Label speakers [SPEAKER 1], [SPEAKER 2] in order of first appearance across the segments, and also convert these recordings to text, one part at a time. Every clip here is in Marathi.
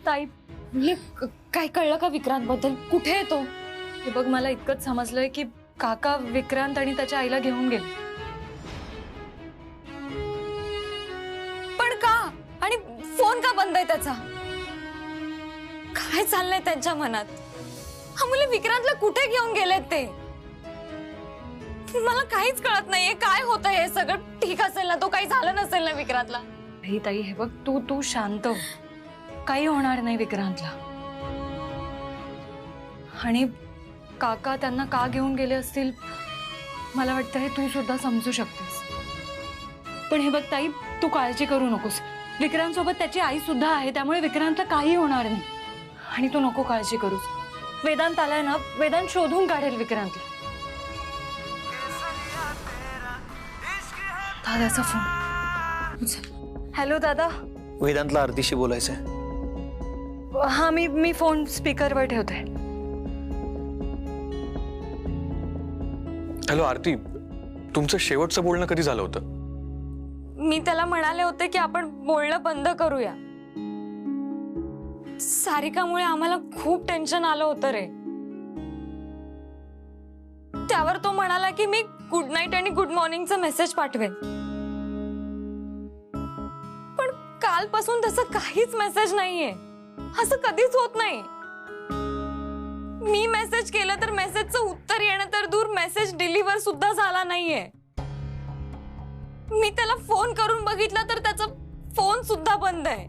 [SPEAKER 1] ताई काय कळलं का विक्रांत बद्दल? कुठे आहे तो? हे बघ मला इतकंच समजलंय की काका विक्रांत आणि त्याच्या आईला घेऊन गेले. पण का? आणि फोन का बंद आहे त्याचा? काय चाललंय त्यांच्या मनात? हा मुले विक्रांतला कुठे घेऊन गेलेत ते? मला काहीच कळत नाहीये काय होतंय. हे सगळं ठीक असेल ना? तो काही झालं नसेल ना विक्रांतला? नाही ताई, हे बघ तू शांत हो. काही होणार नाही विक्रांतला. आणि काका त्यांना का घेऊन गेले असतील मला वाटतं हे तू सुद्धा समजू शकतेस. पण हे बघ ताई, तू काळजी करू नकोस. विक्रांत सोबत त्याची आई सुद्धा आहे, त्यामुळे विक्रांतला काही होणार नाही. आणि तू नको काळजी करूस. वेदांत आलाय ना, वेदांत शोधून काढेल विक्रांतला. दादाचा फोन. हॅलो दादा.
[SPEAKER 2] वेदांतला आरतीशी बोलायचंय.
[SPEAKER 1] हा मी फोन स्पीकरवर ठेवते.
[SPEAKER 3] हॅलो आरती, तुमचं शेवटचं बोलणं कधी झालं होतं?
[SPEAKER 1] मी त्याला म्हणाले होते की आपण बोलणं बंद करूया. सारिकामुळे आम्हाला खूप टेन्शन आलं होतं रे. त्यावर तो म्हणाला की मी गुड नाईट आणि गुड मॉर्निंगचा मेसेज पाठवेन. पण कालपासून तसं काहीच मेसेज नाहीये. असं कधीच होत नाही. मी मेसेज केलं तर मेसेजचं उत्तर येणं तर दूर, मेसेज डिलिव्हर सुद्धा झाला नाहीये. मी त्याला फोन करून बघितला तर त्याचा फोन सुद्धा बंद आहे.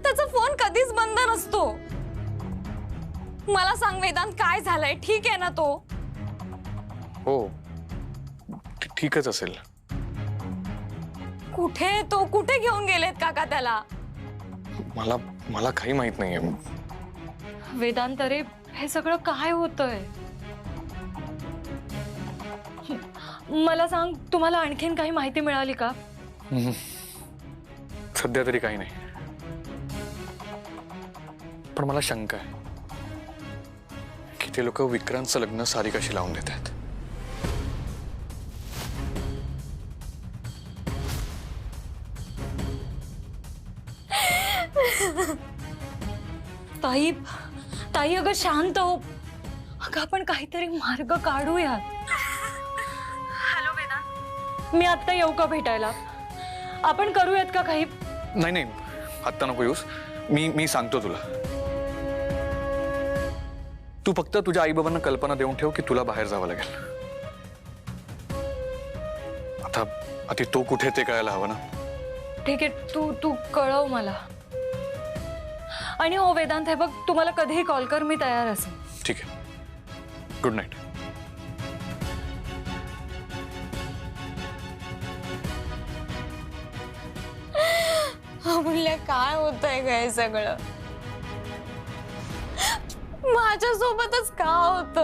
[SPEAKER 1] त्याचा फोन कधीच बंद नसतो. मला सांग वेदांत, काय झालंय? ठीक आहे ना तो?
[SPEAKER 3] हो, ठीकच असेल.
[SPEAKER 1] कुठे तो? कुठे घेऊन गेलेत काका त्याला?
[SPEAKER 3] मला काही माहित नाहीये.
[SPEAKER 1] वेदांत अरे, हे सगळं काय होतंय? मला सांग, तुम्हाला आणखीन काही माहिती मिळाली का?
[SPEAKER 3] सध्या तरी काही नाही, पण मला शंका आहे की ते लोक विक्रांतचं लग्न सारिकाशी लावून देत आहेत.
[SPEAKER 1] ताई ताई, अगं शांत हो. अगं आपण काहीतरी मार्ग काढूयात. हॅलो वेदांत, मी आता येऊ का भेटायला? आपण करूयात का काही?
[SPEAKER 3] नाही, आत्ता नको येऊस. मी सांगतो तुला. तू फक्त तुझ्या आई बाबांना कल्पना देऊन ठेव की तुला बाहेर जावं लागेल. आता तो कुठे ते कळायला हवं ना.
[SPEAKER 1] ठीक आहे, तू कळव मला. आणि हो वेदांत, हे बघ, तुम्हाला कधीही कॉल कर, मी तयार असेल.
[SPEAKER 3] ठीक आहे, गुड नाईट.
[SPEAKER 1] म्हणले काय होतंय काय सगळं? माझ्यासोबतच का होत?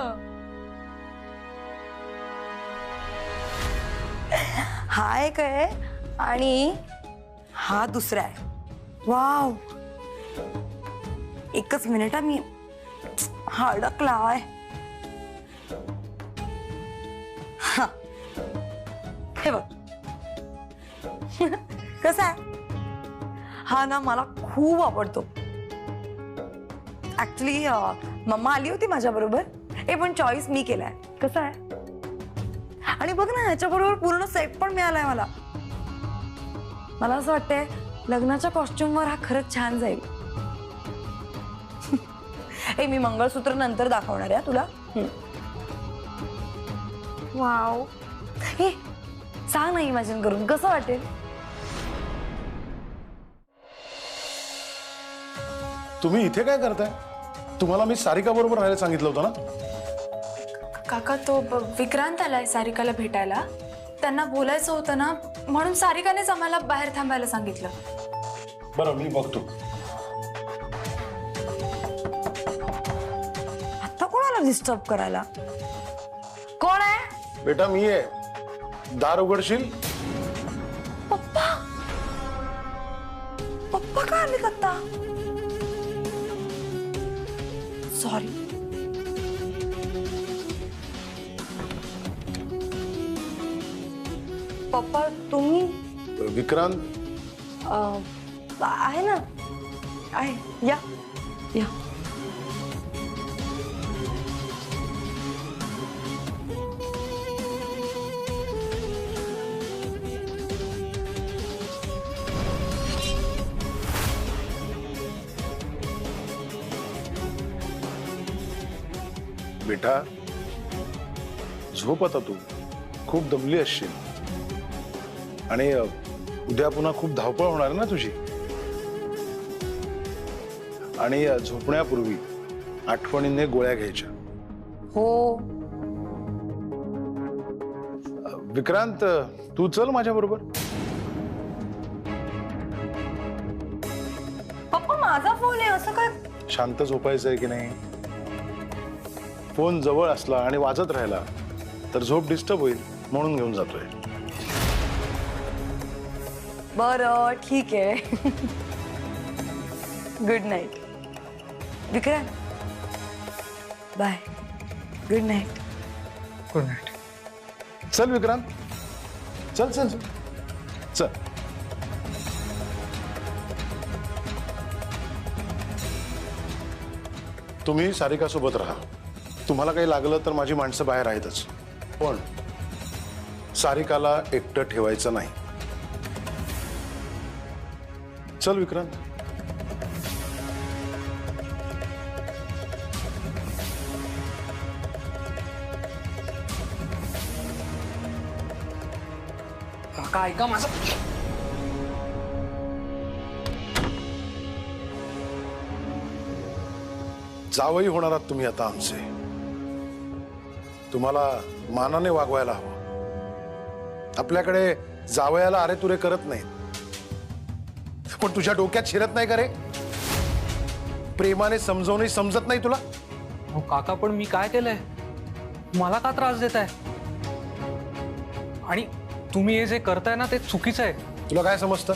[SPEAKER 4] हा एक आहे आणि हा दुसरा आहे. वाव, एकच मिनिट हा, मी हा अडकलाय. हा, हे बघ. कसा आहे हा ना? मला खूप आवडतो. ऍक्च्युली मम्मा आली होती माझ्या बरोबर. पण चॉईस मी केलाय. कसा आहे? आणि बघ ना, ह्याच्या बरोबर पूर्ण सेट पण मिळालाय मला. मला असं वाटतंय लग्नाच्या कॉस्ट्युमवर हा खरंच छान जाईल. मी मंगळसूत्र नंतर दाखवणार आहे तुला. वाव, हे सांग ना इमॅजिन करून कसं वाटेल?
[SPEAKER 5] तुम्ही इथे काय करताय? तुम्हाला मी सारिका बरोबर राहायला सांगितलं होतं ना.
[SPEAKER 6] काका, तो विक्रांत आलाय सारिकाला भेटायला. त्यांना बोलायचं होतं ना, म्हणून सारिकानेच आम्हाला बाहेर थांबायला सांगितलं.
[SPEAKER 5] बरं, मी बघतो.
[SPEAKER 4] आता कोणाला डिस्टर्ब करायला? कोण आहे?
[SPEAKER 5] बेटा मी आहे. दार उघडशील?
[SPEAKER 4] पप्पा का आले आता? सॉरी. पप्पा तुम्ही?
[SPEAKER 5] विक्रांत,
[SPEAKER 4] आहे ना, आहे. या या.
[SPEAKER 5] बेटा झोप आता तू, खूप दमली असशील आणि उद्या पुन्हा खूप धावपळ होणार ना तुझी. आणि झोपण्यापूर्वी आठवणीने गोळ्या घ्यायच्या.
[SPEAKER 4] हो.
[SPEAKER 5] विक्रांत तू चल माझ्या बरोबर.
[SPEAKER 4] पप्पा माझा फोन आहे, असं काय?
[SPEAKER 5] शांत झोपायचंय की नाही. फोन जवळ असला आणि वाजत राहिला तर झोप डिस्टर्ब होईल, म्हणून घेऊन जातोय.
[SPEAKER 4] बरं ठीक आहे. Good night Vikrant. Bye. Good night.
[SPEAKER 3] Good night.
[SPEAKER 5] चल विक्रांत, चल चल चल चल. तुम्ही सारिका सोबत राहा. तुम्हाला काही लागलं तर माझी माणसं बाहेर आहेतच, पण सारिकाला एकटं ठेवायचं नाही. चल विक्रांत.
[SPEAKER 3] काका ऐका माझं.
[SPEAKER 5] जावई होणार आहात तुम्ही आता आमचे. तुम्हाला मानाने वागवायला हवं. आपल्याकडे जावयाला अरे तुरे करत नाहीत. पण तुझ्या डोक्यात शिरत नाही का रे? प्रेमाने समजवूनही समजत नाही तुला.
[SPEAKER 7] हो काका, पण मी काय केलंय? मला का त्रास देताय? आणि तुम्ही हे जे करताय ना ते चुकीचं आहे.
[SPEAKER 5] तुला काय समजतं?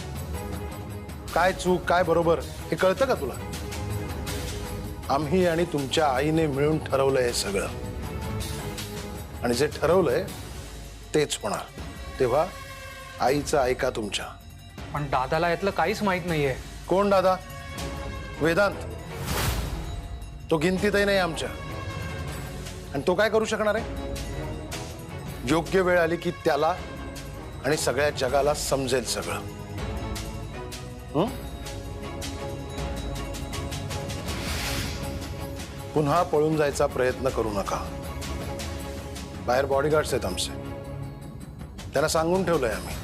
[SPEAKER 5] काय चूक काय बरोबर हे कळतं का तुला? आम्ही आणि तुमच्या आईने मिळून ठरवलंय हे सगळं, आणि जे ठरवलंय तेच होणार. तेव्हा आईचं ऐका तुमच्या.
[SPEAKER 7] पण दादाला यातलं काहीच माहित नाहीये.
[SPEAKER 5] कोण दादा? वेदांत. तो गिनतीतही नाही आमच्या. आणि तो काय करू शकणार आहे? योग्य वेळ आली की त्याला आणि सगळ्या जगाला समजेल सगळं. पुन्हा पळून जायचा प्रयत्न करू नका. बाहेर बॉडीगार्ड्स आहेत आमचे, त्यांना सांगून ठेवलंय आम्ही.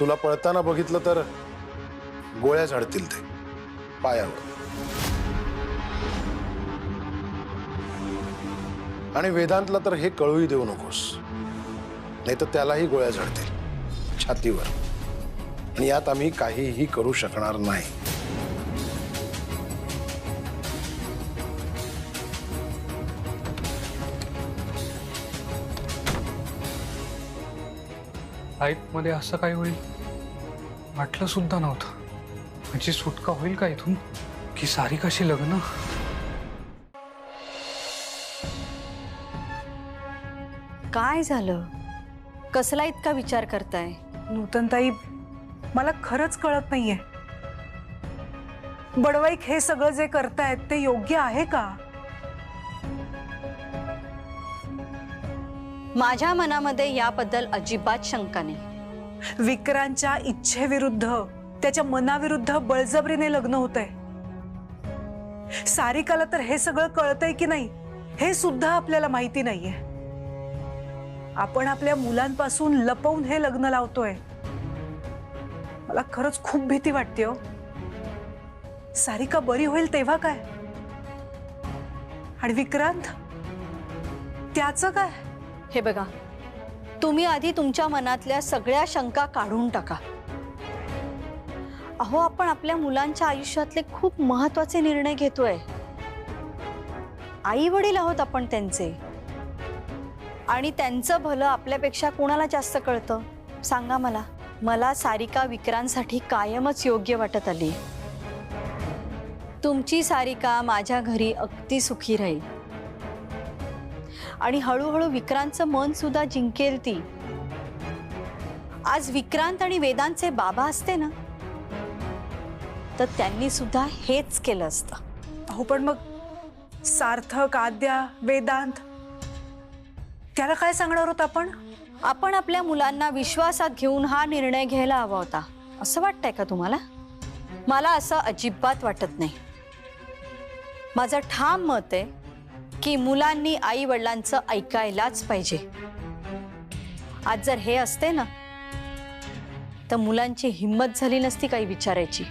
[SPEAKER 5] तुला पळताना बघितलं तर गोळ्या झाडतील ते पायावर. आणि वेदांतला तर हे कळूही देऊ नकोस, नाही तर त्यालाही गोळ्या झाडतील छातीवर. आणि यात आम्ही काहीही करू शकणार नाही.
[SPEAKER 7] लाईफमध्ये असं काही होईल वाटलं सुद्धा नव्हतं. माझी सुटका होईल का इथून? की सारिकाशी लग्न?
[SPEAKER 1] काय झालं? कसला इतका विचार करताय?
[SPEAKER 8] नूतनताई, मला खरंच कळत नाहीये, बडवाईक हे सगळं जे करतायत ते योग्य आहे का?
[SPEAKER 1] माझ्या मनामध्ये याबद्दल अजिबात शंका नाही.
[SPEAKER 8] विक्रांतच्या इच्छेविरुद्ध, त्याच्या मनाविरुद्ध बळजबरीने लग्न होतंय. सारिकाला तर हे सगळं कळतंय की नाही हे सुद्धा आपल्याला माहिती नाहीये. आपण आपल्या मुलांपासून लपवून हे लग्न लावतोय. मला खरंच खूप भीती वाटते हो. सारिका बरी होईल तेव्हा काय? आणि विक्रांत, त्याचं काय?
[SPEAKER 1] हे बघा, तुम्ही आधी तुमच्या मनातल्या सगळ्या शंका काढून टाका. अहो, आपण आपल्या मुलांच्या आयुष्यातले खूप महत्त्वाचे निर्णय घेतोय. आई वडील आहोत आपण त्यांचे, आणि त्यांचं भलं आपल्यापेक्षा कोणाला जास्त कळतं सांगा मला. मला सारिका विक्रांतसाठी कायमच योग्य वाटत आली. तुमची सारिका माझ्या घरी अगदी सुखी राहील आणि हळूहळू विक्रांतचं मन सुद्धा जिंकेल ती. आज विक्रांत आणि वेदांतचे बाबा असते ना,
[SPEAKER 9] तर त्यांनी सुद्धा हेच केलं असतं.
[SPEAKER 8] अहो पण मग सार्थक, आद्या, वेदांत त्याला काय सांगणार होत आपण?
[SPEAKER 9] आपण आपल्या मुलांना विश्वासात घेऊन हा निर्णय घ्यायला हवा होता असं वाटतंय का तुम्हाला? मला असं अजिबात वाटत नाही. माझं ठाम मत आहे की मुलांनी आई वडिलांचं ऐकायलाच पाहिजे. आज जर हे असते ना तर मुलांची हिम्मत झाली नसती काही विचारायची.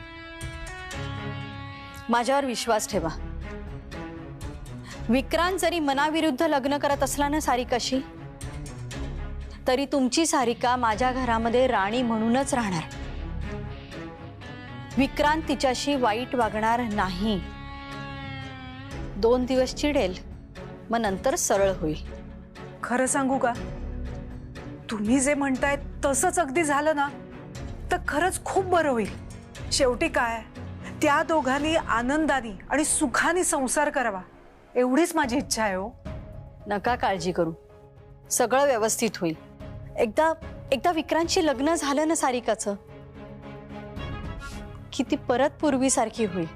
[SPEAKER 9] माझ्यावर विश्वास ठेवा. विक्रांत जरी मनाविरुद्ध लग्न करत असला ना सारिकाशी, तरी तुमची सारिका माझ्या घरामध्ये राणी म्हणूनच राहणार. विक्रांत तिच्याशी वाईट वागणार नाही. 2 दिवस चिडेल, मग नंतर सरळ होईल.
[SPEAKER 8] खरं सांगू का, तुम्ही जे म्हणताय तसंच अगदी झालं ना तर खरंच खूप बरं होईल. शेवटी काय, त्या दोघांनी आनंदाने आणि सुखाने संसार करावा एवढीच माझी इच्छा आहे. हो,
[SPEAKER 9] नका काळजी करू, सगळं व्यवस्थित होईल. एकदा विक्रांतशी लग्न झालं ना सारिकाचं की ती परत पूर्वीसारखी होईल.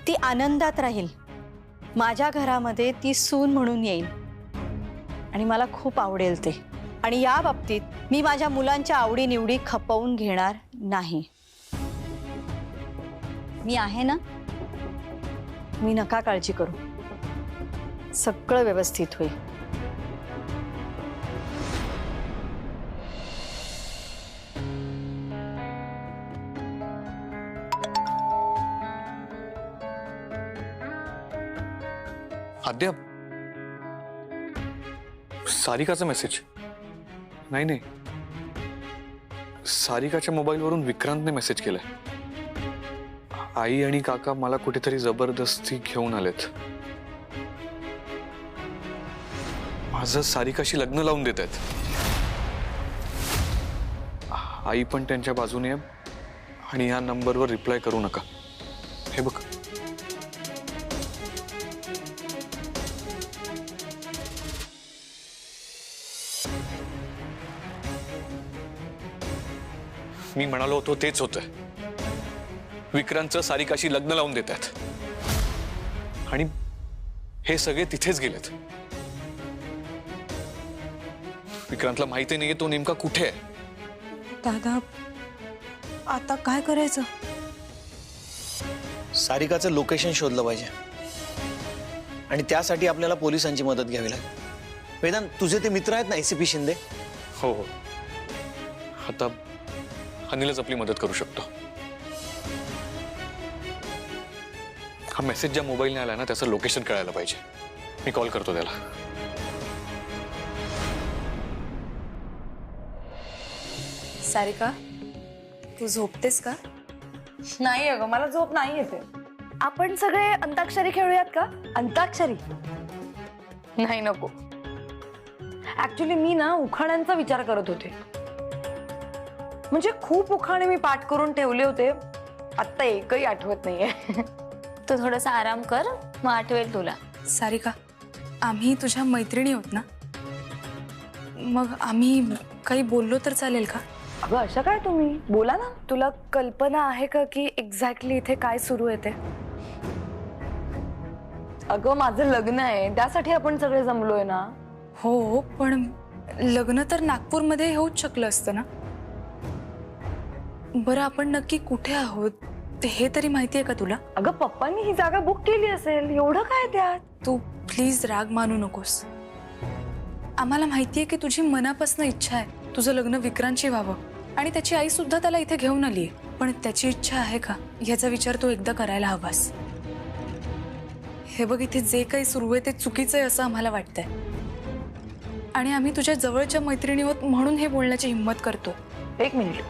[SPEAKER 9] ती आनंदात राहील. माझ्या घरामध्ये ती सून म्हणून येईल आणि मला खूप आवडेल ते. आणि या बाबतीत मी माझ्या मुलांच्या आवडीनिवडी खपवून घेणार नाही. मी आहे ना, मी नका काळजी करू, सगळं व्यवस्थित होईल.
[SPEAKER 3] आद्या, सारिकाचा मेसेज नाही, सारिकाच्या मोबाईलवरून विक्रांतने मेसेज केलाय. आई आणि काका मला कुठेतरी जबरदस्ती घेऊन आलेत. माझं सारिकाशी लग्न लावून देत आहेत. आई पण त्यांच्या बाजूने आहे आणि ह्या नंबरवर रिप्लाय करू नका. हे बघ, मी म्हणालो होतो तेच होतंय. विक्रांतचं सारिकाशी लग्न लावून देत आहेत आणि हे सगळे तिथेच गेलेत. विक्रांतला माहिती नाहीये तो नेमका कुठे आहे.
[SPEAKER 8] दादा आता काय करायचं?
[SPEAKER 2] सारिकाचं लोकेशन शोधलं पाहिजे आणि त्यासाठी आपल्याला पोलिसांची मदत घ्यावी लागेल. वेदांत, तुझे ते मित्र आहेत ना ACP शिंदे?
[SPEAKER 3] हो, आता अनिलच आपली मदत करू शकतो. हा मेसेज ज्या मोबाईलने आला ना त्याचं लोकेशन कळायला पाहिजे. मी कॉल करतो त्याला.
[SPEAKER 6] सारिका, तू झोपतेस का?
[SPEAKER 4] नाही अगं, मला झोप नाही येते. आपण सगळे अंताक्षरी खेळूयात का? अंताक्षरी नाही, नको. ऍक्च्युली मी ना उखाण्यांचा विचार करत होते. म्हणजे खूप उखाणे मी पाठ करून ठेवले होते, आत्ता एकही आठवत नाहीये.
[SPEAKER 6] तू थोडासा आराम कर, मग आठवेल तुला. सारिका, आम्ही तुझ्या मैत्रिणी आहोत ना, मग आम्ही काही बोललो तर चालेल का?
[SPEAKER 4] अगं अशा काय, तुम्ही बोला ना.
[SPEAKER 1] तुला कल्पना आहे का की एक्झॅक्टली इथे काय सुरू आहे ते?
[SPEAKER 4] अगं माझं लग्न आहे, त्यासाठी आपण सगळे जमलोय ना.
[SPEAKER 6] हो, पण लग्न तर नागपूरमध्ये होऊच शकलं असतं ना. बरं, आपण नक्की कुठे आहोत ते हे तरी माहिती आहे का तुला?
[SPEAKER 4] अगं पप्पांनी ही जागा बुक केली असेल, एवढं काय त्यात?
[SPEAKER 6] तू प्लीज राग मानू नकोस. आम्हाला माहितीये की तुझी मनापासून इच्छा आहे तुझं लग्न विक्रांतशी व्हावं आणि त्याची आई सुद्धा त्याला इथे घेऊन आलीये. पण त्याची इच्छा आहे का याचा विचार तू एकदा करायला हवास. हे बघ, इथे जे काही सुरू आहे ते चुकीचं आहे असं आम्हाला वाटतंय आणि आम्ही तुझ्या जवळच्या मैत्रिणी आहोत म्हणून हे बोलण्याची हिंमत करतो.
[SPEAKER 4] एक मिनिट,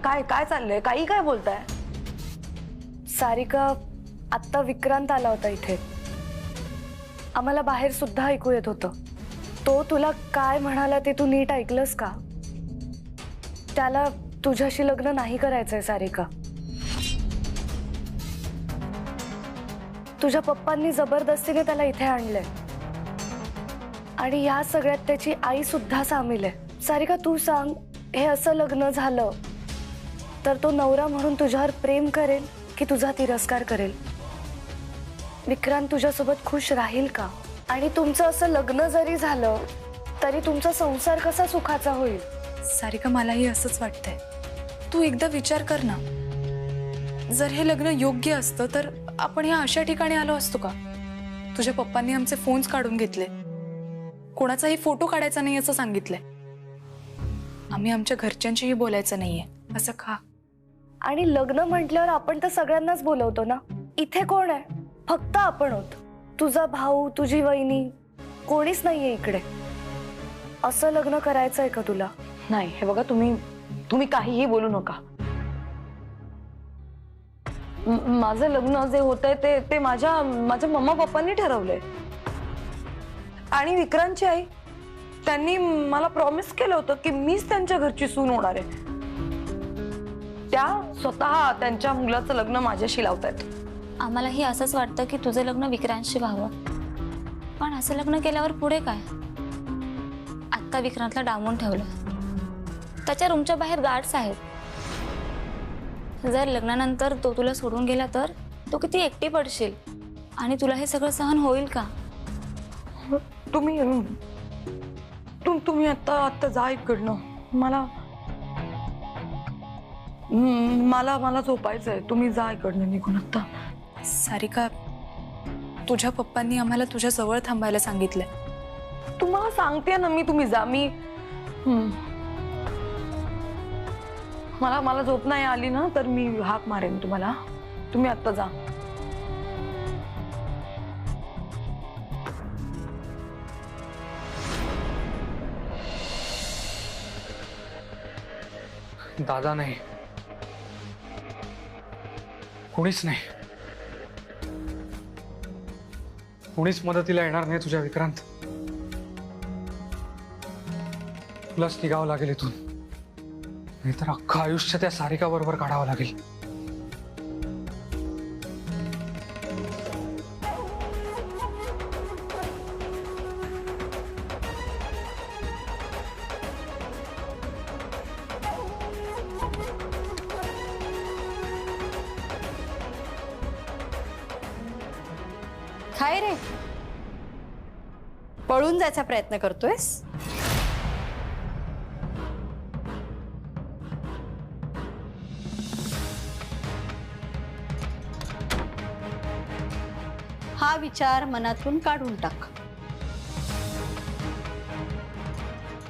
[SPEAKER 4] काय काय चाललंय? काही काय बोलताय?
[SPEAKER 1] सारिका, आत्ता विक्रांत आला होता इथे. आम्हाला बाहेर सुद्धा ऐकू येत होतं. तो तुला काय म्हणाला ते तू नीट ऐकलंस का? त्याला तुझ्याशी लग्न नाही करायचंय सारिका. तुझ्या पप्पांनी जबरदस्तीने त्याला इथे आणलंय आणि या सगळ्यात त्याची आई सुद्धा सामील आहे. सारिका, तू सांग, हे असं लग्न झालं
[SPEAKER 4] तर तो नवरा म्हणून तुझ्यावर प्रेम करेल की तुझा तिरस्कार करेल? विक्रांत तुझ्यासोबत खुश राहील का? आणि तुमचं असं लग्न जरी झालं तरी तुमचा संसार कसा सुखाचा होईल?
[SPEAKER 6] सारिका, मलाही असंच वाटतंय. तू एकदा विचार कर ना, जर हे लग्न योग्य असतं तर आपण ह्या अशा ठिकाणी आलो असतो का? तुझ्या पप्पांनी आमचे फोन्स काढून घेतले, कोणाचाही फोटो काढायचा नाही असं सांगितलंय. आम्ही आमच्या घरच्यांशीही बोलायचं नाहीये. असं का?
[SPEAKER 4] आणि लग्न म्हटल्यावर आपण तर सगळ्यांनाच बोलवतो ना. इथे कोण आहे? फक्त आपण आहोत. तुझा भाऊ, तुझी वहिनी, कोणीच नाहीये इकडे. असं लग्न करायचंय का तुला?
[SPEAKER 10] नाही, हे बघा, तुम्ही काहीही बोलू नका. माझं लग्न जे होतंय ते माझ्या मम्मा पप्पांनी ठरवलंय. आणि विक्रांतची आई, त्यांनी मला प्रॉमिस केलं होतं की मीच त्यांच्या घरची सून होणार आहे. त्या स्वतः त्यांच्या मुलाचं लग्न माझ्याशी लावतायत.
[SPEAKER 11] आम्हालाही असंच वाटतं की तुझं लग्न विक्रांतशी व्हावं, पण असं लग्न केल्यावर पुढे काय? आत्ता विक्रांतला डांबून ठेवलं, त्याच्या रूमच्या बाहेर गार्ड्स आहेत. जर लग्नानंतर तो तुला सोडून गेला तर तू किती एकटी पडशील, आणि तुला हे सगळं सहन होईल का?
[SPEAKER 10] तुम्ही आता जा इकडनं. मला झोपायचंय. तुम्ही जा इकडनं निघून आता.
[SPEAKER 6] सारिका, तुझ्या पप्पांनी आम्हाला तुझ्या जवळ थांबायला सांगितलंय.
[SPEAKER 10] तुम्हाला सांगते ना मी, तुम्ही जा. मला झोप नाही आली ना तर मी हाक मारेन तुम्हाला. तुम्ही आत्ता जा.
[SPEAKER 7] दादा नाही, कोणीच नाही, कोणीच मदतीला येणार नाही तुझ्या विक्रांत. तुलाच निघावं लागेल इथून, नाहीतर अख्खं आयुष्य त्या सारिका बरोबर काढावं लागेल.
[SPEAKER 9] काय रे, पळून जायचा प्रयत्न करतोयस? हा विचार मनातून काढून टाक,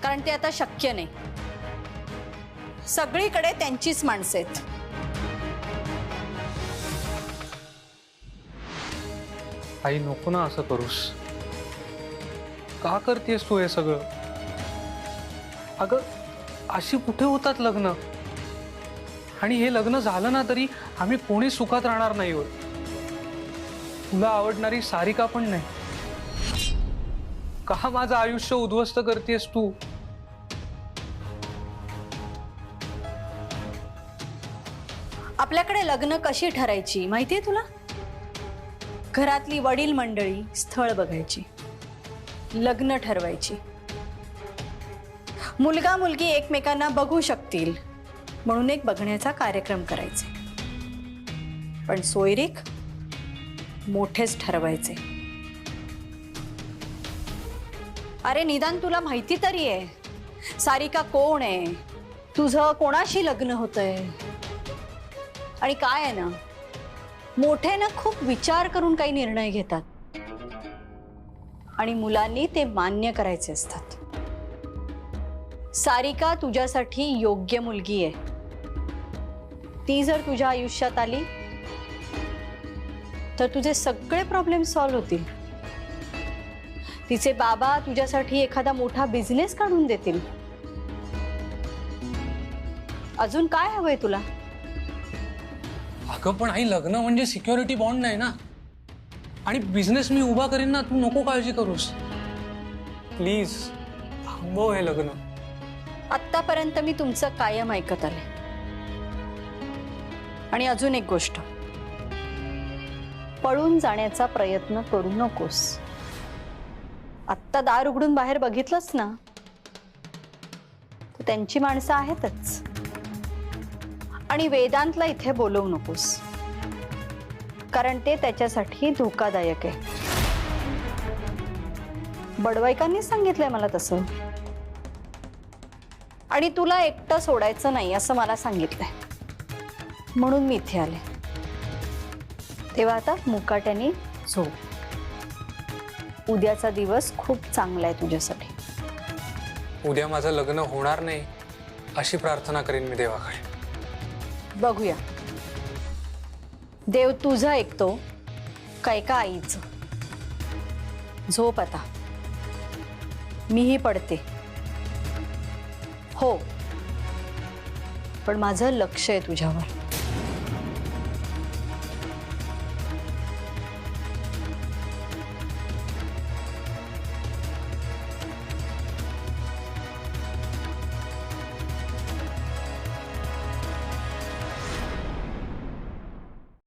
[SPEAKER 9] कारण ते आता शक्य नाही. सगळीकडे त्यांचीच माणसं आहेत.
[SPEAKER 7] आई, नको ना असं करूस. का करतेस तू हे सगळं? अगं, अशी कुठे होतात लग्न? आणि हे लग्न झालं ना तरी आम्ही कोणी सुखात राहणार नाही. तुला आवडणारी सारिका पण नाही. का माझं आयुष्य उद्ध्वस्त करतेस तू?
[SPEAKER 9] आपल्याकडे लग्न कशी ठरायची माहितीये तुला? घरातली वडील मंडळी स्थळ बघायची, लग्न ठरवायची, मुलगा मुलगी एकमेकांना बघू शकतील म्हणून एक बघण्याचा कार्यक्रम करायचे. पण सोयरीक मोठेच ठरवायचे. अरे निदान तुला माहिती तरी आहे सारिका कोण आहे, तुझं कोणाशी लग्न होतंय. आणि काय आहे ना, मोठे ना खूप विचार करून काही निर्णय घेतात आणि मुलांनी ते मान्य करायचे असतात. सारिका तुझ्यासाठी योग्य मुलगी आहे. ती जर तुझ्या आयुष्यात आली तर तुझे सगळे प्रॉब्लेम सॉल्व्ह होतील. तिचे बाबा तुझ्यासाठी एखादा मोठा बिझनेस काढून देतील. अजून काय हवंय तुला?
[SPEAKER 7] अगं, पण आई, लग्न म्हणजे सिक्युरिटी बॉन्ड नाही ना. आणि बिझनेस मी उभा करीन ना, तू नको काळजी करूस. प्लीज थांबव हे लग्न.
[SPEAKER 9] आत्तापर्यंत मी तुमचं कायम ऐकत आले. आणि अजून एक गोष्ट, पळून जाण्याचा प्रयत्न करू नकोस. आत्ता दार उघडून बाहेर बघितलंस ना, तर त्यांची माणसं आहेतच. आणि वेदांतला इथे बोलवू नकोस, कारण ते त्याच्यासाठी धोकादायक आहे. बडवाईकांनी सांगितलंय मला तसं. आणि तुला एकटं सोडायचं नाही असं मला सांगितलंय, म्हणून मी इथे आले. तेव्हा आता मुकाट्याने झोप. उद्याचा दिवस खूप चांगला आहे तुझ्यासाठी.
[SPEAKER 7] उद्या माझं लग्न होणार नाही अशी प्रार्थना करेन मी देवाकडे.
[SPEAKER 9] बघूया देव तुझं ऐकतो का एका आईचं. झोप आता, मीही पडते. हो, पण माझं लक्ष आहे तुझ्यावर.